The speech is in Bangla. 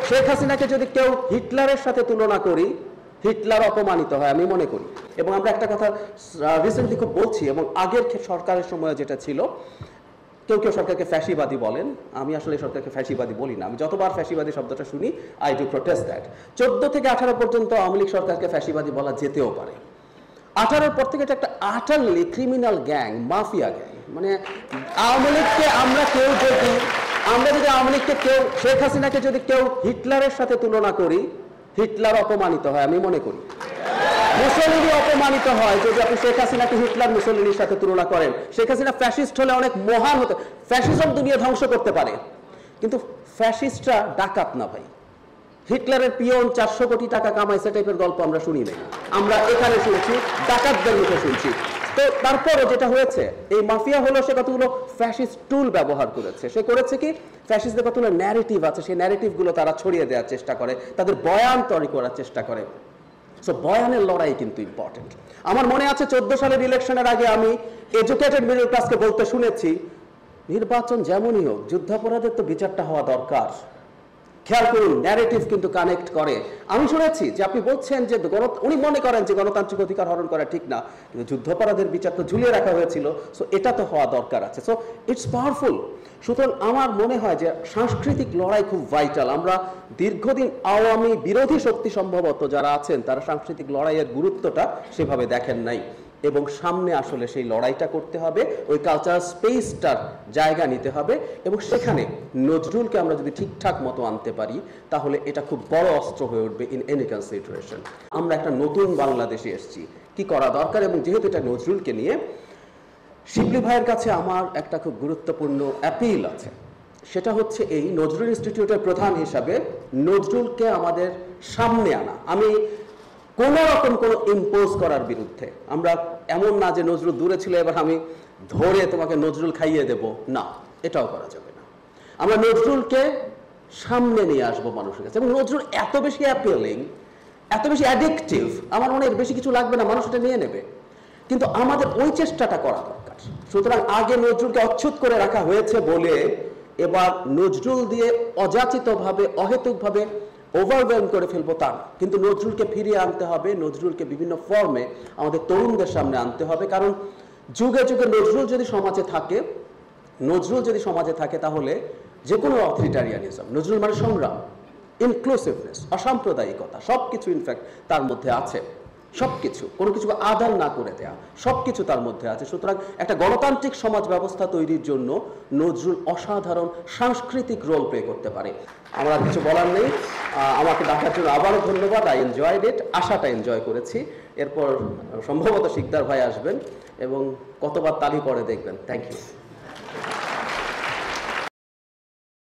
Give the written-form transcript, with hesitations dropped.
শেখ হাসিনাকে যদি কেউ হিটলারের সাথে তুলনা করি, হিটলার অপমানিত হয় আমি মনে করি। এবং আমরা একটা কথা রিসেন্টলি খুব বলছি, এবং আগের সরকারের সময় যেটা ছিল, কেউ কেউ সরকারকে ফ্যাসিবাদী বলেন, আমি আসলে সরকারকে ফ্যাসিবাদী বলি না। আমি যতবার ফ্যাসিবাদী শব্দটা শুনি, আই ডু প্রোটেস্ট দ্যাট। 14 থেকে 18 পর্যন্ত আওয়ামী লীগ সরকারকে ফ্যাসিবাদী বলা যেতেও পারে। 18-র পর থেকে এটা একটা আটারলি ক্রিমিনাল গ্যাং, মাফিয়া গ্যাং। মানে আওয়ামী লীগকে আমরা যদি আওয়ামী লীগকে কেউ, শেখ হাসিনাকে যদি কেউ হিটলারের সাথে তুলনা করি, হিটলার অপমানিত হয় আমি মনে করি। মুসলিনি অপমানিত হয় যদি আপনি শেখ হাসিনাকে হিটলার মুসলিনির সাথে তুলনা করেন। শেখ হাসিনা ফ্যাসিস্ট হলে অনেক মহান হতে, ফ্যাসিজম দুনিয়া ধ্বংস করতে পারে, কিন্তু ফ্যাসিস্টরা ডাকাত না ভাই। হিটলারের পিয়ন 400 কোটি টাকা কামাইছে টাইপের গল্প আমরা শুনি নাই, আমরা এখানে শুনছি, ডাকাতদের মুখে শুনছি। তো তারপরও যেটা হয়েছে, এই মাফিয়া হলো সে কতগুলো ফ্যাসিস্ট টুল ব্যবহার করেছে। সে করেছে কি, ফ্যাসিস্টদের কতগুলো ন্যারেটিভ আছে, সেই ন্যারেটিভগুলো তারা ছড়িয়ে দেওয়ার চেষ্টা করে, তাদের বয়ান তৈরি করার চেষ্টা করে। সো বয়ানের লড়াই কিন্তু ইম্পর্টেন্ট। আমার মনে আছে 14 সালের ইলেকশনের আগে আমি এডুকেটেড মিডল ক্লাসকে বলতে শুনেছি, নির্বাচন যেমনই হোক যুদ্ধাপরাধের তো বিচারটা হওয়া দরকার। খেয়াল করুন, ন্যারেটিভ কিন্তু কানেক্ট করে। আমি শুনেছি যে আপনি বলছেন যে উনি মনে করেন যে গণতান্ত্রিক অধিকার হরণ করা ঠিক না, কিন্তু যুদ্ধাপরাধের বিচার তো ঝুলিয়ে রাখা হয়েছিল, সো এটা তো হওয়া দরকার আছে। So it's powerful. সুতরাং আমার মনে হয় যে সাংস্কৃতিক লড়াই খুব ভাইটাল। আমরা দীর্ঘদিন আওয়ামী বিরোধী শক্তি সম্ভবত যারা আছেন, তারা সাংস্কৃতিক লড়াইয়ের গুরুত্বটা সেভাবে দেখেন নাই, এবং সামনে আসলে সেই লড়াইটা করতে হবে, ওই কালচারাল স্পেসটার জায়গা নিতে হবে, এবং সেখানে নজরুলকে আমরা যদি ঠিকঠাক মতো আনতে পারি, তাহলে এটা খুব বড় অস্ত্র হয়ে উঠবে ইন এনি কনসিডারেশন। আমরা একটা নতুন বাংলাদেশে এসেছি, কি করা দরকার, এবং যেহেতু এটা নজরুলকে নিয়ে, শিবলি ভাইয়ের কাছে আমার একটা খুব গুরুত্বপূর্ণ অ্যাপিল আছে। সেটা হচ্ছে এই নজরুল ইনস্টিটিউটের প্রধান হিসাবে নজরুলকে আমাদের সামনে আনা। আমি কোন রকম কোনো ইম্পোজ করার বিরুদ্ধে। আমরা এমন না যে নজরুল দূরে ছিল এবার আমি ধরে তোমাকে নজরুল খাইয়ে দেব, না, এটাও করা যাবে না। আমরা নজরুলকে সামনে নিয়ে আসবো মানুষের কাছে, এবং নজরুল এত বেশি অ্যাপিলিং, এত বেশি অ্যাডিকটিভ, আমার মনে হয় বেশি কিছু লাগবে না, মানুষ এটা নিয়ে নেবে। কিন্তু আমাদের ওই চেষ্টাটা করা দরকার। সুতরাং আগে নজরুলকে অচ্ছুত করে রাখা হয়েছে বলে এবার নজরুল দিয়ে অযাচিতভাবে, অহেতুকভাবে ওভারওয়েলম করে ফেলবো তা না, কিন্তু নজরুলকে ফিরিয়ে আনতে হবে, নজরুলকে বিভিন্ন ফর্মে আমাদের তরুণদের সামনে আনতে হবে। কারণ যুগে যুগে নজরুল যদি সমাজে থাকে তাহলে যে কোনো অথরিটারিয়ানিজম, নজরুল মানে সংগ্রাম, ইনক্লুসিভনেস, অসাম্প্রদায়িকতা, সবকিছু ইনফ্যাক্ট তার মধ্যে আছে। সবকিছু, কোনো কিছু আদান না করে দেয়া, সবকিছু তার মধ্যে আছে। সুতরাং একটা গণতান্ত্রিক সমাজ ব্যবস্থা তৈরির জন্য নজরুল অসাধারণ সাংস্কৃতিক রোল প্লে করতে পারে। আমার আর কিছু বলার নেই। আমাকে ডাকার জন্য আবারও ধন্যবাদ। আই এনজয়েড ইট, আশাটা এনজয় করেছি। এরপর সম্ভবত শিকদার ভাই আসবেন এবং কতবার তালি পরে দেখবেন। Thank you.